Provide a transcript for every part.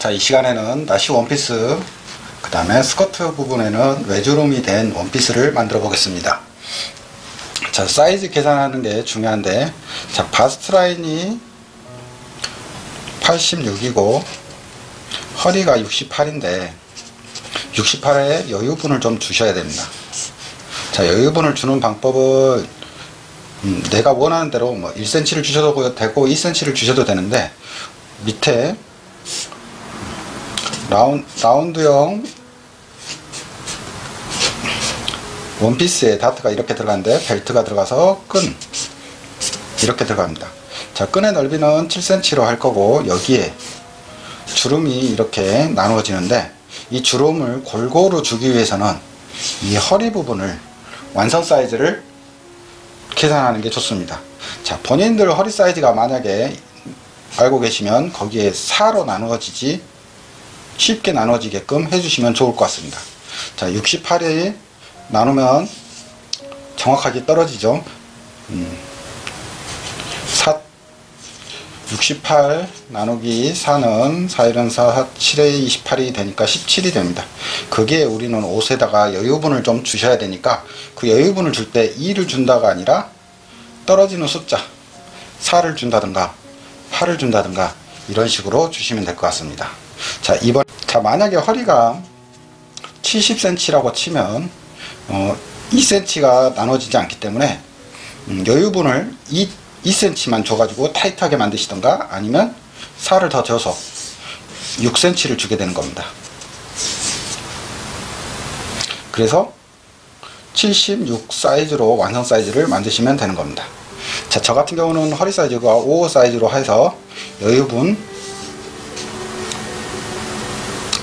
자, 이 시간에는 나시 원피스, 그 다음에 스커트 부분에는 외주름이 된 원피스를 만들어 보겠습니다. 자, 사이즈 계산하는 게 중요한데, 자, 바스트 라인이 86이고 허리가 68인데 68에 여유분을 좀 주셔야 됩니다. 자, 여유분을 주는 방법은 내가 원하는 대로 뭐 1cm를 주셔도 되고 2cm를 주셔도 되는데, 밑에 라운드형 원피스에 다트가 이렇게 들어가는데 벨트가 들어가서 끈 이렇게 들어갑니다. 자, 끈의 넓이는 7cm로 할 거고, 여기에 주름이 이렇게 나누어지는데, 이 주름을 골고루 주기 위해서는 이 허리 부분을 완성 사이즈를 계산하는 게 좋습니다. 자, 본인들 허리 사이즈가 만약에 알고 계시면 거기에 4로 나누어지지 쉽게 나누어지게끔 해주시면 좋을 것 같습니다. 자, 68에 나누면 정확하게 떨어지죠. 68 나누기 4는 4, 1은 4, 7에 28이 되니까 17이 됩니다. 그게 우리는 옷에다가 여유분을 좀 주셔야 되니까, 그 여유분을 줄 때 2를 준다가 아니라 떨어지는 숫자 4를 준다든가 8을 준다든가 이런 식으로 주시면 될 것 같습니다. 자, 만약에 허리가 70cm라고 치면 2cm가 나눠지지 않기 때문에 여유분을 2cm만 줘가지고 타이트하게 만드시던가, 아니면 4를 더 줘서 6cm를 주게 되는 겁니다. 그래서 76 사이즈로 완성 사이즈를 만드시면 되는 겁니다. 자, 저 같은 경우는 허리 사이즈가 55 사이즈로 해서 여유분,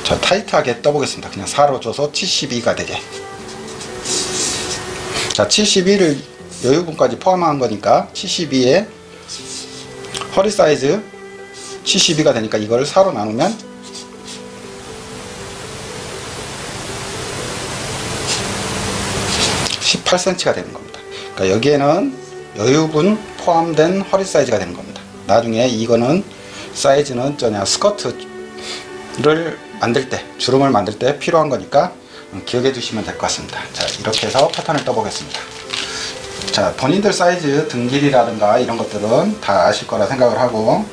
자, 타이트하게 떠보겠습니다. 그냥 4로 줘서 72가 되게. 자, 72를 여유분까지 포함한 거니까 72에 허리 사이즈 72가 되니까 이걸 4로 나누면 18cm가 되는 겁니다. 그러니까 여기에는 여유분 포함된 허리 사이즈가 되는 겁니다. 나중에 이거는 사이즈는 스커트를 만들 때, 주름을 만들 때 필요한 거니까 기억해 두시면 될 것 같습니다. 자, 이렇게 해서 패턴을 떠보겠습니다. 자, 본인들 사이즈 등 길이라든가 이런 것들은 다 아실 거라 생각을 하고,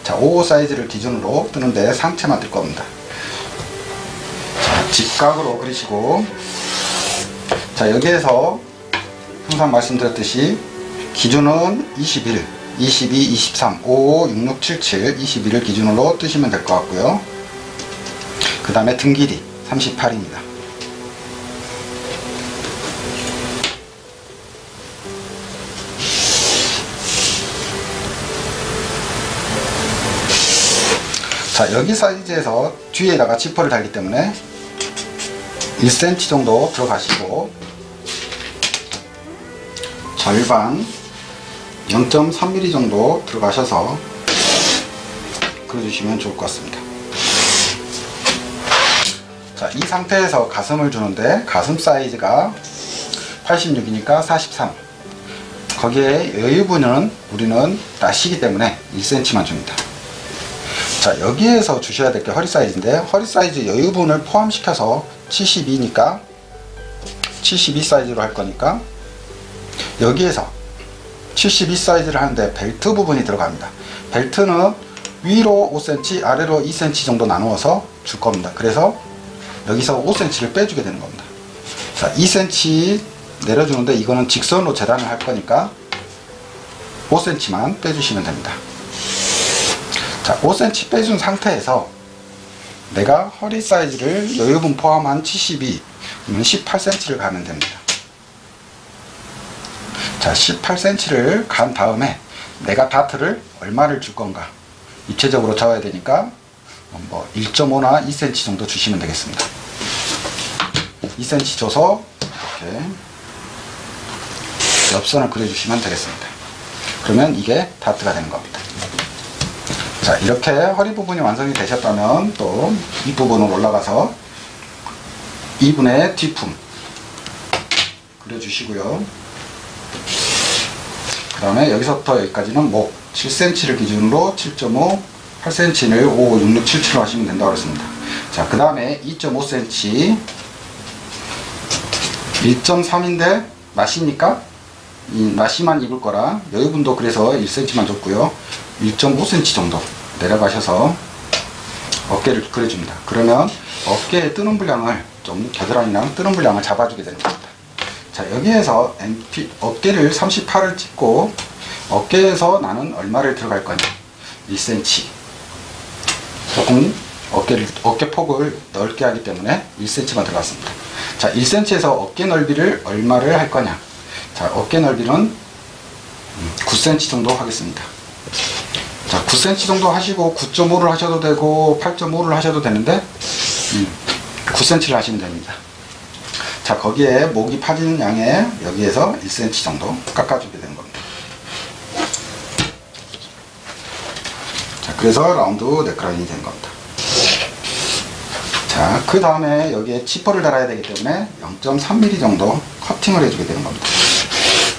자, 55 사이즈를 기준으로 뜨는데 상체만 뜰 겁니다. 자, 직각으로 그리시고, 자, 여기에서 항상 말씀드렸듯이 기준은 21, 22, 23, 55, 66, 77, 21을 기준으로 뜨시면 될 것 같고요. 그 다음에 등 길이 38입니다. 자, 여기 사이즈에서 뒤에다가 지퍼를 달기 때문에 1cm 정도 들어가시고, 절반 0.3mm 정도 들어가셔서 그려주시면 좋을 것 같습니다. 자, 이 상태에서 가슴을 주는데, 가슴 사이즈가 86이니까 43. 거기에 여유분은 우리는 나시기 때문에 1cm만 줍니다. 자, 여기에서 주셔야 될 게 허리 사이즈인데, 허리 사이즈 여유분을 포함시켜서 72니까 72 사이즈로 할 거니까, 여기에서 72 사이즈를 하는데 벨트 부분이 들어갑니다. 벨트는 위로 5cm, 아래로 2cm 정도 나누어서 줄 겁니다. 그래서 여기서 5cm를 빼주게 되는 겁니다. 자, 2cm 내려주는데 이거는 직선으로 재단을 할 거니까 5cm만 빼주시면 됩니다. 자, 5cm 빼준 상태에서 내가 허리 사이즈를 여유분 포함한 72, 18cm를 가면 됩니다. 자, 18cm를 간 다음에 내가 다트를 얼마를 줄 건가 입체적으로 잡아야 되니까 1.5나 2cm 정도 주시면 되겠습니다. 2cm 줘서 이렇게 옆선을 그려주시면 되겠습니다. 그러면 이게 다트가 되는 겁니다. 자, 이렇게 허리 부분이 완성이 되셨다면 또 이 부분으로 올라가서 2분의 뒤품 그려주시고요. 그 다음에 여기서부터 여기까지는 목 7cm를 기준으로 7.5, 8cm를 5, 6, 6, 7, 7로 하시면 된다고 그랬습니다. 자, 그 다음에 2.5cm 1.3인데 나시니까 이 나시만 입을 거라 여유분도 그래서 1cm만 줬고요. 1.5cm 정도 내려가셔서 어깨를 그려줍니다. 그러면 어깨에 뜨는 분량을 좀 겨드랑이랑 뜨는 분량을 잡아주게 되는 겁니다. 자, 여기에서 어깨를 38을 찍고 어깨에서 나는 얼마를 들어갈 거냐, 1cm. 조금 어깨 폭을 넓게 하기 때문에 1cm만 들어갔습니다. 자, 1cm에서 어깨 넓이를 얼마를 할 거냐. 자, 어깨 넓이는 9cm 정도 하겠습니다. 자, 9cm 정도 하시고 9.5를 하셔도 되고 8.5를 하셔도 되는데 9cm를 하시면 됩니다. 자, 거기에 목이 파지는 양에 여기에서 1cm 정도 깎아주게 되는 겁니다. 자, 그래서 라운드 넥라인이 되는 겁니다. 자, 그 다음에 여기에 지퍼를 달아야 되기 때문에 0.3mm 정도 커팅을 해주게 되는 겁니다.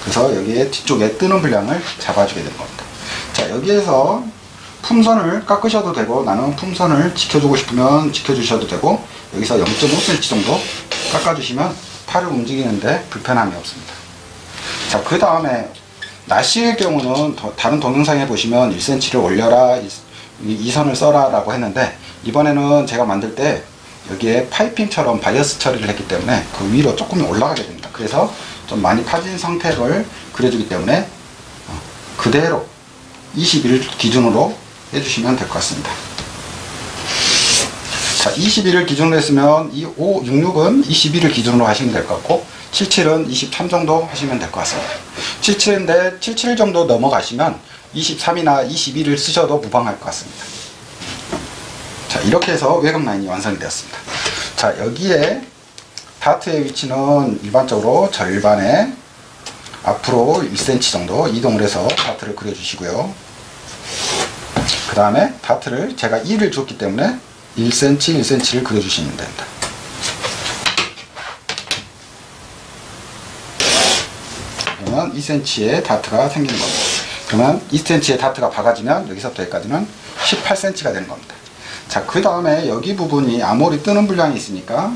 그래서 여기에 뒤쪽에 뜨는 분량을 잡아주게 되는 겁니다. 자, 여기에서 품선을 깎으셔도 되고 나는 품선을 지켜주고 싶으면 지켜주셔도 되고 여기서 0.5cm 정도 깎아주시면 팔을 움직이는데 불편함이 없습니다. 자, 그 다음에 나시의 경우는 다른 동영상에 보시면 1cm를 올려라, 이 선을 써라 라고 했는데 이번에는 제가 만들 때 여기에 파이핑처럼 바이어스 처리를 했기 때문에 그 위로 조금 올라가게 됩니다. 그래서 좀 많이 파진 상태를 그려주기 때문에 그대로 21을 기준으로 해주시면 될 것 같습니다. 자, 21을 기준으로 했으면 이 5, 6, 6은 21을 기준으로 하시면 될 것 같고 77은 23 정도 하시면 될 것 같습니다. 77인데 77 정도 넘어가시면 23이나 21을 쓰셔도 무방할 것 같습니다. 자, 이렇게 해서 외곽 라인이 완성이 되었습니다. 자, 여기에 다트의 위치는 일반적으로 절반에 앞으로 1cm 정도 이동을 해서 다트를 그려주시고요. 그 다음에 다트를 제가 2를 줬기 때문에 1cm, 1cm를 그려주시면 됩니다. 그러면 2cm의 다트가 생기는 겁니다. 그러면 2cm의 다트가 박아지면 여기서부터 여기까지는 18cm가 되는 겁니다. 자, 그 다음에 여기 부분이 아무리 뜨는 분량이 있으니까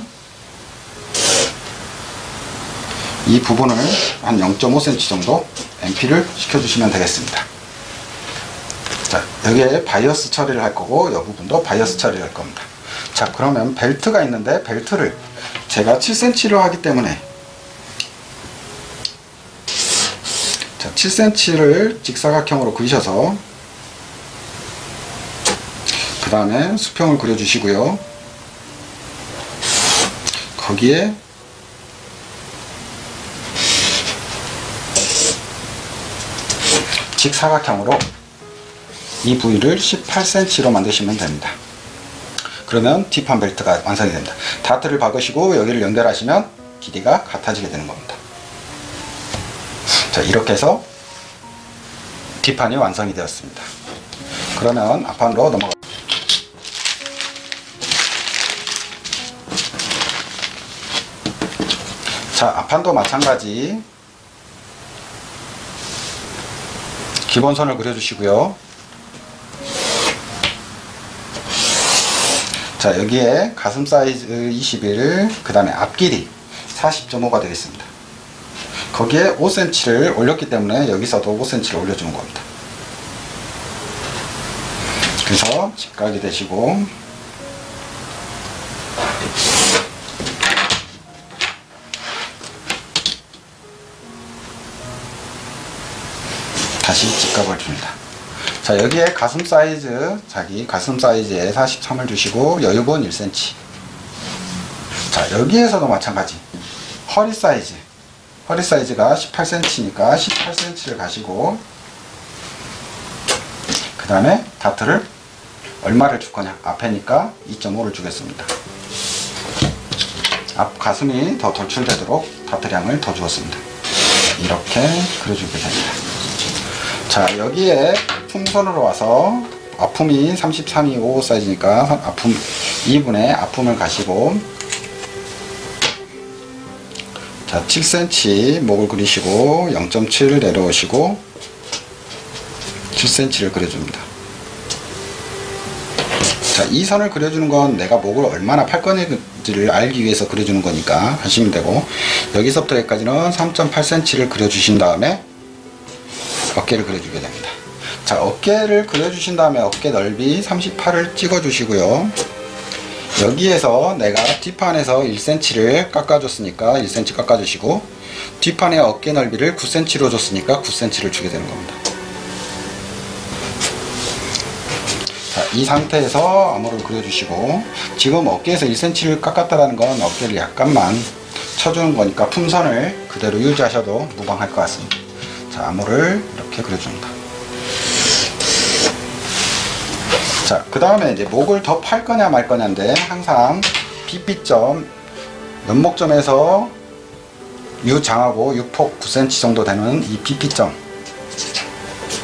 이 부분을 한 0.5cm 정도 MP를 시켜주시면 되겠습니다. 자, 여기에 바이어스 처리를 할 거고 이 부분도 바이어스 처리를 할 겁니다. 자, 그러면 벨트가 있는데 벨트를 제가 7cm로 하기 때문에 자, 7cm를 직사각형으로 그리셔서 그 다음에 수평을 그려주시고요. 거기에 직사각형으로 이 부위를 18cm로 만드시면 됩니다. 그러면 뒷판 벨트가 완성이 됩니다. 다트를 박으시고 여기를 연결하시면 길이가 같아지게 되는 겁니다. 자, 이렇게 해서 뒷판이 완성이 되었습니다. 그러면 앞판으로 넘어가. 자, 앞판도 마찬가지 기본선을 그려주시고요. 자, 여기에 가슴 사이즈 21, 그 다음에 앞길이 40.5가 되겠습니다. 거기에 5cm를 올렸기 때문에 여기서도 5cm를 올려주는 겁니다. 그래서 직각이 되시고 다시 직각을 줍니다. 자, 여기에 가슴 사이즈, 자기 가슴 사이즈에 43을 주시고 여유분 1cm. 자, 여기에서도 마찬가지 허리 사이즈가 18cm니까 18cm를 가시고 그 다음에 다트를 얼마를 줄 거냐, 앞에니까 2.5를 주겠습니다. 앞 가슴이 더 돌출되도록 다트량을 더 주었습니다. 이렇게 그려주게 됩니다. 자, 여기에 품선으로 와서 아픔이 33.25 사이즈니까 아픔 2분의 아픔을 가시고 자, 7cm 목을 그리시고 0.7을 내려오시고 7cm를 그려줍니다. 자, 이 선을 그려주는 건 내가 목을 얼마나 팔 건지를 알기 위해서 그려주는 거니까 하시면 되고, 여기서부터 여기까지는 3.8cm를 그려주신 다음에 어깨를 그려주게 됩니다. 자, 어깨를 그려주신 다음에 어깨 넓이 38을 찍어주시고요. 여기에서 내가 뒷판에서 1cm를 깎아줬으니까 1cm 깎아주시고, 뒷판의 어깨 넓이를 9cm로 줬으니까 9cm를 주게 되는 겁니다. 자, 이 상태에서 암호를 그려주시고, 지금 어깨에서 1cm를 깎았다는 건 어깨를 약간만 쳐주는 거니까 품선을 그대로 유지하셔도 무방할 것 같습니다. 자, 암호를 이렇게 그려줍니다. 자, 그 다음에 이제 목을 더 팔 거냐 말 거냐인데, 항상 BP점, 연목점에서 유장하고 유폭 9cm 정도 되는 이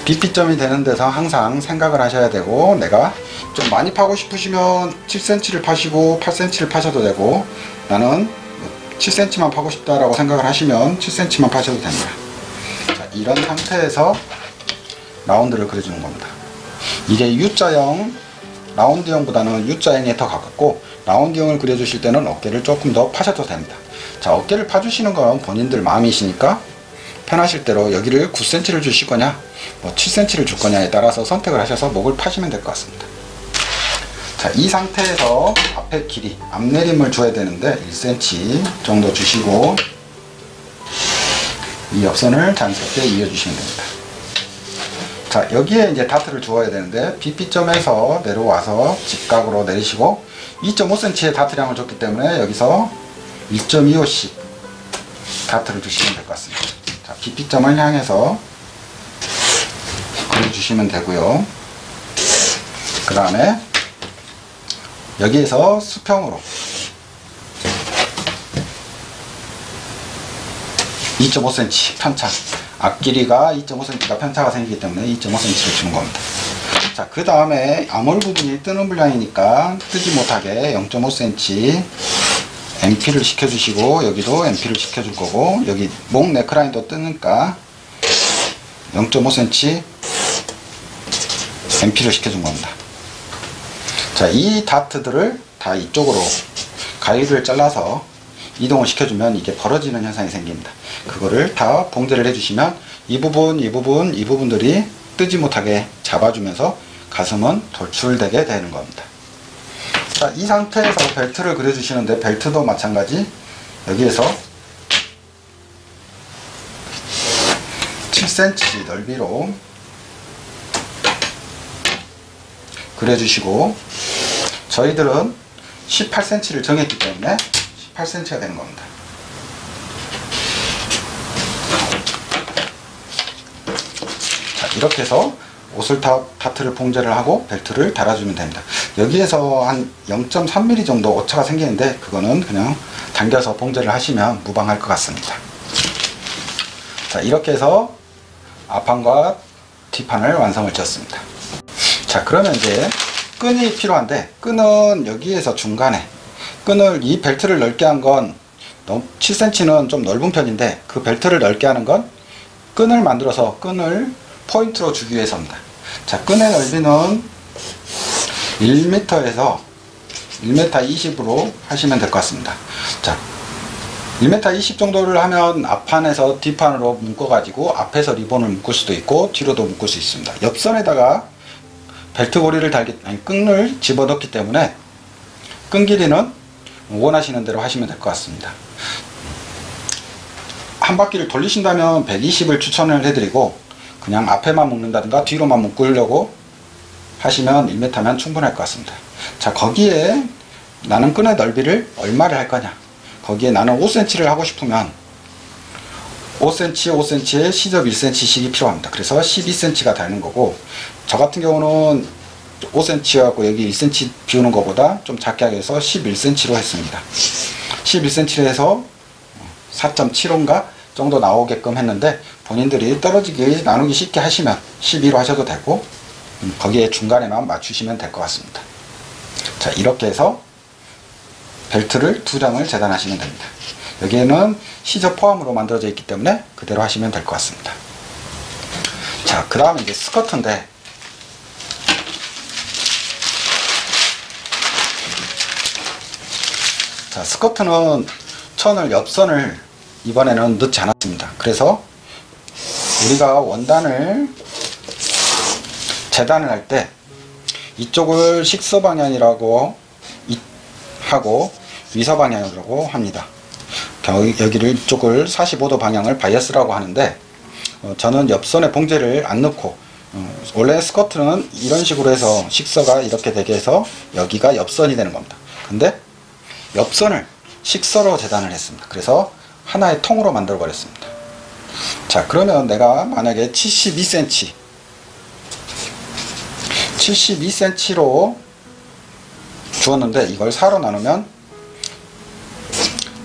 BP점이 되는 데서 항상 생각을 하셔야 되고, 내가 좀 많이 파고 싶으시면 7cm를 파시고 8cm를 파셔도 되고, 나는 7cm만 파고 싶다라고 생각을 하시면 7cm만 파셔도 됩니다. 자, 이런 상태에서 라운드를 그려주는 겁니다. 이게 U자형, 라운드형보다는 U자형에 더 가깝고, 라운드형을 그려주실 때는 어깨를 조금 더 파셔도 됩니다. 자, 어깨를 파주시는 건 본인들 마음이시니까 편하실 대로 여기를 9cm를 주실 거냐, 뭐 7cm를 줄 거냐에 따라서 선택을 하셔서 목을 파시면 될 것 같습니다. 자, 이 상태에서 앞에 길이, 앞내림을 줘야 되는데 1cm 정도 주시고, 이 옆선을 자연스럽게 이어주시면 됩니다. 자, 여기에 이제 다트를 주어야 되는데, BP점에서 내려와서 직각으로 내리시고 2.5cm의 다트량을 줬기 때문에 여기서 1.25씩 다트를 주시면 될 것 같습니다. 자, BP점을 향해서 그려주시면 되고요. 그 다음에 여기에서 수평으로 2.5cm 편차, 앞길이가 2.5cm가 편차가 생기기 때문에 2.5cm를 주는 겁니다. 자, 그 다음에 암홀 부분이 뜨는 분량이니까 뜨지 못하게 0.5cm MP를 시켜주시고, 여기도 MP를 시켜줄 거고, 여기 목 네크라인도 뜨니까 0.5cm MP를 시켜준 겁니다. 자, 이 다트들을 다 이쪽으로 가위를 잘라서 이동을 시켜주면 이게 벌어지는 현상이 생깁니다. 그거를 다 봉제를 해주시면 이 부분들이 뜨지 못하게 잡아주면서 가슴은 돌출되게 되는 겁니다. 자, 이 상태에서 벨트를 그려주시는데, 벨트도 마찬가지 여기에서 7cm 넓이로 그려주시고, 저희들은 18cm를 정했기 때문에 18cm가 되는 겁니다. 자, 이렇게 해서 옷을 다트를 봉제를 하고 벨트를 달아주면 됩니다. 여기에서 한 0.3mm 정도 오차가 생기는데, 그거는 그냥 당겨서 봉제를 하시면 무방할 것 같습니다. 자, 이렇게 해서 앞판과 뒷판을 완성을 지었습니다. 자, 그러면 이제 끈이 필요한데, 끈은 여기에서 중간에 끈을, 이 벨트를 넓게 한 건 7cm는 좀 넓은 편인데, 그 벨트를 넓게 하는 건 끈을 만들어서 끈을 포인트로 주기 위해서입니다. 자, 끈의 넓이는 1m에서 1m20으로 하시면 될 것 같습니다. 자, 1m20 정도를 하면 앞판에서 뒷판으로 묶어 가지고 앞에서 리본을 묶을 수도 있고 뒤로도 묶을 수 있습니다. 옆선에다가 벨트 고리를 끈을 집어넣기 때문에 끈 길이는 원하시는 대로 하시면 될 것 같습니다. 한 바퀴를 돌리신다면 120을 추천을 해드리고, 그냥 앞에만 묶는다든가 뒤로만 묶으려고 하시면 1m면 충분할 것 같습니다. 자, 거기에 나는 끈의 넓이를 얼마를 할 거냐, 거기에 나는 5cm를 하고 싶으면 5cm, 5cm에 시접 1cm씩이 필요합니다. 그래서 12cm가 되는 거고, 저 같은 경우는 5cm하고 여기 1cm 비우는 것보다 좀 작게 하기 위해서 11cm로 했습니다. 11cm로 해서 4.75인가 정도 나오게끔 했는데, 본인들이 떨어지기 나누기 쉽게 하시면 12로 하셔도 되고, 거기에 중간에만 맞추시면 될 것 같습니다. 자, 이렇게 해서 벨트를 2장을 재단하시면 됩니다. 여기에는 시접 포함으로 만들어져 있기 때문에 그대로 하시면 될 것 같습니다. 자, 그 다음에 이제 스커트인데, 자, 스커트는 천을 옆선을 이번에는 넣지 않았습니다. 그래서 우리가 원단을 재단을 할 때 이쪽을 식서 방향이라고 하고 위서 방향이라고 합니다. 여기를 이쪽을 45도 방향을 바이어스라고 하는데 저는 옆선에 봉제를 안 넣고 원래 스커트는 이런 식으로 해서 식서가 이렇게 되게 해서 여기가 옆선이 되는 겁니다. 근데 옆선을 식서로 재단을 했습니다. 그래서 하나의 통으로 만들어 버렸습니다. 자, 그러면 내가 만약에 72cm로 주었는데 이걸 4로 나누면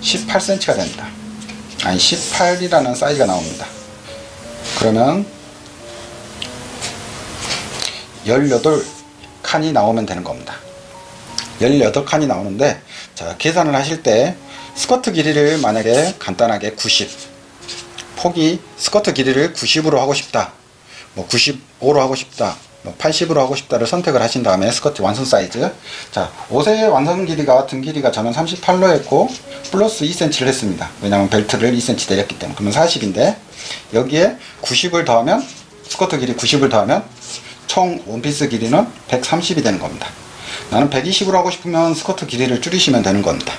18cm가 됩니다. 아니 18이라는 사이즈가 나옵니다. 그러면 18칸이 나오면 되는 겁니다. 18칸이 나오는데, 자, 계산을 하실 때 스커트 길이를 만약에 간단하게 90, 폭이 스커트 길이를 90으로 하고 싶다, 뭐 95로 하고 싶다, 뭐 80으로 하고 싶다를 선택을 하신 다음에 스커트 완성 사이즈, 자, 옷의 완성 길이가 등 길이가 저는 38로 했고 플러스 2cm를 했습니다. 왜냐하면 벨트를 2cm 내렸기 때문에. 그러면 40인데 여기에 90을 더하면, 스커트 길이 90을 더하면 총 원피스 길이는 130이 되는 겁니다. 나는 120으로 하고 싶으면 스커트 길이를 줄이시면 되는 겁니다.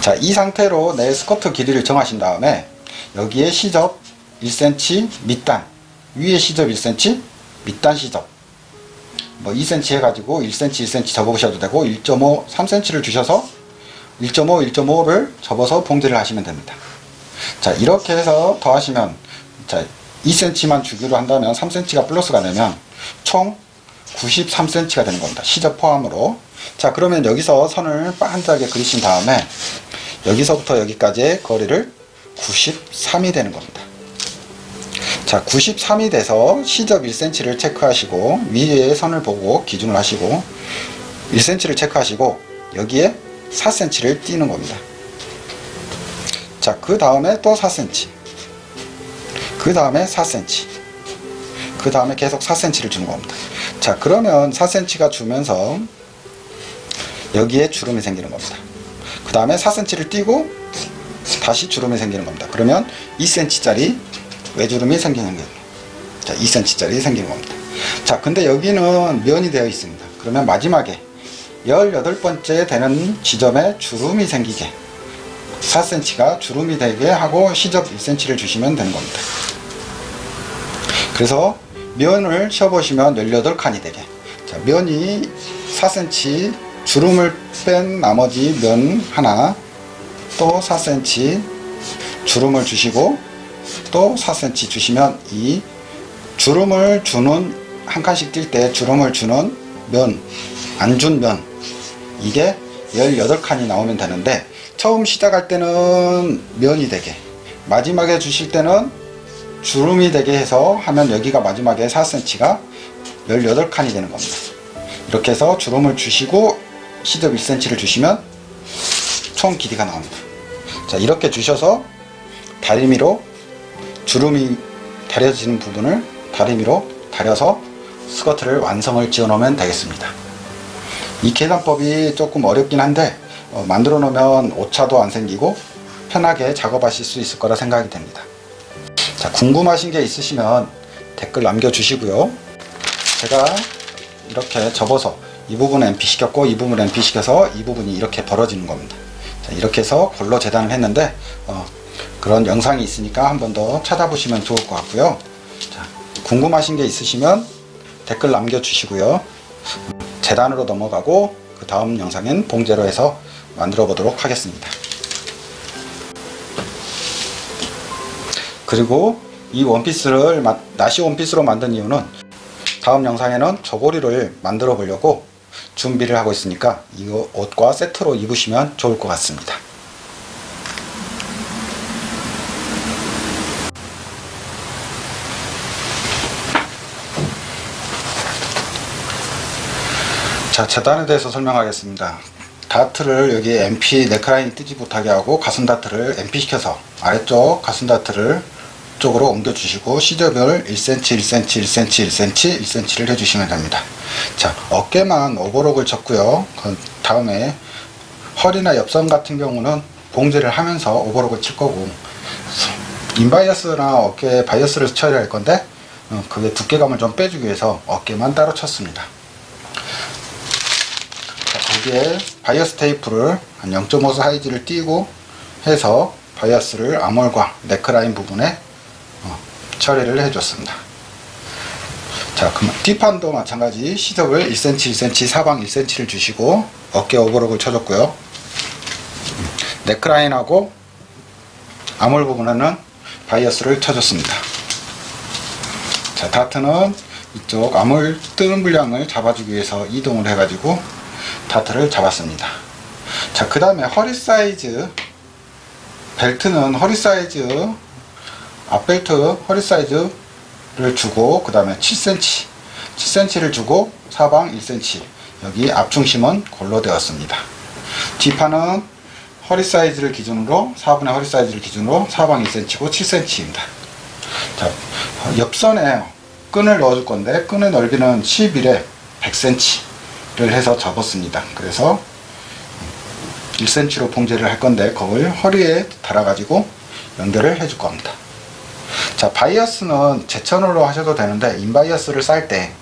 자, 이 상태로 내 스커트 길이를 정하신 다음에 여기에 시접 1cm, 밑단 위에 시접 1cm, 밑단 시접 뭐 2cm 해가지고 1cm 1cm 접어보셔도 되고 1.5 3cm를 주셔서 1.5 1.5를 접어서 봉제를 하시면 됩니다. 자, 이렇게 해서 더하시면, 자, 2cm만 주기로 한다면 3cm가 플러스가 되면 총 93cm가 되는 겁니다. 시접 포함으로. 자, 그러면 여기서 선을 반짝하게 그리신 다음에 여기서부터 여기까지의 거리를 93이 되는 겁니다. 자, 93이 돼서 시접 1cm를 체크하시고 위에 선을 보고 기준을 하시고 1cm를 체크하시고 여기에 4cm를 띄는 겁니다. 자, 그 다음에 또 4cm, 그 다음에 4cm, 그 다음에 계속 4cm를 주는 겁니다. 자, 그러면 4cm가 주면서 여기에 주름이 생기는 겁니다. 그 다음에 4cm를 띄고 다시 주름이 생기는 겁니다. 그러면 2cm짜리 외주름이 생기는 거예요. 자, 2cm짜리 생기는 겁니다. 자, 근데 여기는 면이 되어 있습니다. 그러면 마지막에 18번째 되는 지점에 주름이 생기게 4cm가 주름이 되게 하고 시접 1cm를 주시면 되는 겁니다. 그래서 면을 셔보시면 18칸이 되게, 자, 면이 4cm 주름을 뺀 나머지 면 하나, 또 4cm 주름을 주시고 또 4cm 주시면 이 주름을 주는, 한 칸씩 뛸 때 주름을 주는 면, 안 준 면, 이게 18칸이 나오면 되는데 처음 시작할 때는 면이 되게, 마지막에 주실 때는 주름이 되게 해서 하면 여기가 마지막에 4cm가 18칸이 되는 겁니다. 이렇게 해서 주름을 주시고 시접 1cm를 주시면 총 길이가 나옵니다. 자, 이렇게 주셔서 다리미로 주름이 다려지는 부분을 다리미로 다려서 스커트를 완성을 지어 놓으면 되겠습니다. 이 계산법이 조금 어렵긴 한데 만들어 놓으면 오차도 안 생기고 편하게 작업하실 수 있을 거라 생각이 됩니다. 자, 궁금하신 게 있으시면 댓글 남겨주시고요. 제가 이렇게 접어서 이 부분 MP 시켰고 이 부분 MP 시켜서 이 부분이 이렇게 벌어지는 겁니다. 자, 이렇게 해서 골로 재단을 했는데 그런 영상이 있으니까 한 번 더 찾아보시면 좋을 것 같고요. 자, 궁금하신 게 있으시면 댓글 남겨주시고요. 재단으로 넘어가고 그 다음 영상엔 봉제로 해서 만들어 보도록 하겠습니다. 그리고 이 원피스를 나시 원피스로 만든 이유는 다음 영상에는 저고리를 만들어 보려고 준비를 하고 있으니까 이 옷과 세트로 입으시면 좋을 것 같습니다. 자, 재단에 대해서 설명하겠습니다. 다트를 여기 MP 넥라인이 뜨지 못하게 하고 가슴 다트를 MP 시켜서 아래쪽 가슴 다트를 쪽으로 옮겨 주시고 시접을 1cm, 1cm, 1cm, 1cm, 1cm를 해주시면 됩니다. 자, 어깨만 오버록을 쳤고요. 그 다음에 허리나 옆선 같은 경우는 봉제를 하면서 오버록을 칠 거고, 인바이어스나 어깨 바이어스를 처리할 건데 그게 두께감을 좀 빼주기 위해서 어깨만 따로 쳤습니다. 자, 거기에 바이어스 테이프를 한 0.5 사이즈를 띄고 해서 바이어스를 아몰과 네크라인 부분에 처리를 해줬습니다. 자, 그럼 뒷판도 마찬가지 시접을 1cm, 1cm, 사방 1cm를 주시고 어깨 오버록을 쳐줬고요. 네크라인하고 아몰 부분에는 바이어스를 쳐줬습니다. 자, 다트는 이쪽 아몰 뜨는 분량을 잡아주기 위해서 이동을 해가지고 다트를 잡았습니다. 자, 그 다음에 허리 사이즈, 벨트는 허리 사이즈, 앞벨트 허리 사이즈를 주고, 그 다음에 7cm를 주고 사방 1cm, 여기 앞중심은 골로 되었습니다. 뒷판은 허리 사이즈를 기준으로 4분의 허리 사이즈를 기준으로 사방 1cm고 7cm입니다. 자, 옆선에 끈을 넣어줄 건데 끈의 넓이는 11에 100cm를 해서 접었습니다. 그래서 1cm로 봉제를 할 건데 그걸 허리에 달아 가지고 연결을 해줄 겁니다. 자, 바이어스는 제천으로 하셔도 되는데 인바이어스를 쌀 때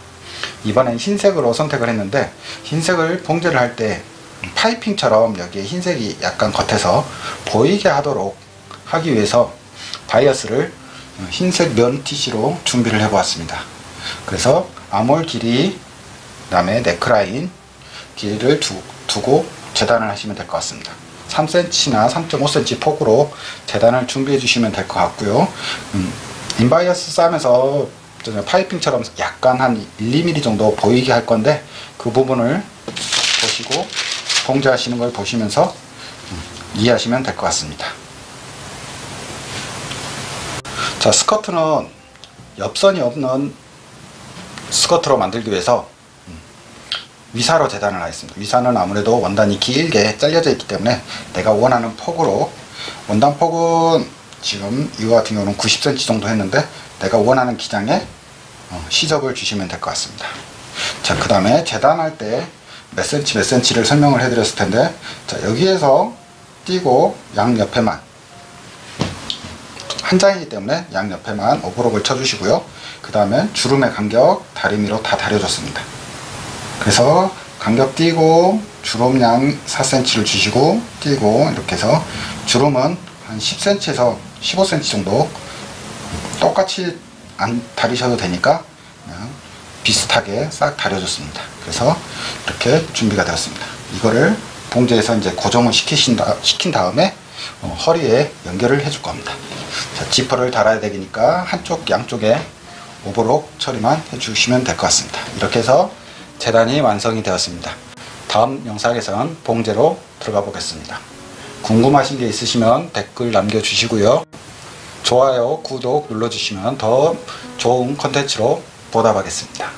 이번엔 흰색으로 선택을 했는데, 흰색을 봉제를 할 때 파이핑처럼 여기에 흰색이 약간 겉에서 보이게 하도록 하기 위해서 바이어스를 흰색 면 TC로 준비를 해 보았습니다. 그래서 아몰 길이, 그 다음에 네크라인 길이를 두고 재단을 하시면 될 것 같습니다. 3cm나 3.5cm 폭으로 재단을 준비해 주시면 될 것 같고요. 인바이어스 싸면서 파이핑처럼 약간 한 1~2mm 정도 보이게 할 건데 그 부분을 보시고 봉제하시는 걸 보시면서 이해하시면 될 것 같습니다. 자, 스커트는 옆선이 없는 스커트로 만들기 위해서 위사로 재단을 하겠습니다. 위사는 아무래도 원단이 길게 잘려져 있기 때문에 내가 원하는 폭으로, 원단 폭은 지금 이거 같은 경우는 90cm 정도 했는데 내가 원하는 기장에 시접을 주시면 될 것 같습니다. 자, 그 다음에 재단할 때 몇 cm를 설명을 해 드렸을 텐데, 자, 여기에서 띄고 양옆에만, 한 장이기 때문에 양옆에만 오버록을 쳐주시고요. 그 다음에 주름의 간격 다리미로 다 다려줬습니다. 그래서 간격 띄고 주름 양 4cm를 주시고 띄고, 이렇게 해서 주름은 한 10cm에서 15cm 정도 똑같이 안 다리셔도 되니까 그냥 비슷하게 싹 다려줬습니다. 그래서 이렇게 준비가 되었습니다. 이거를 봉제해서 이제 고정을 시킨 다음에 허리에 연결을 해줄 겁니다. 자, 지퍼를 달아야 되니까 한쪽 양쪽에 오버록 처리만 해주시면 될 것 같습니다. 이렇게 해서 재단이 완성이 되었습니다. 다음 영상에서는 봉제로 들어가 보겠습니다. 궁금하신 게 있으시면 댓글 남겨주시고요. 좋아요, 구독 눌러주시면 더 좋은 컨텐츠로 보답하겠습니다.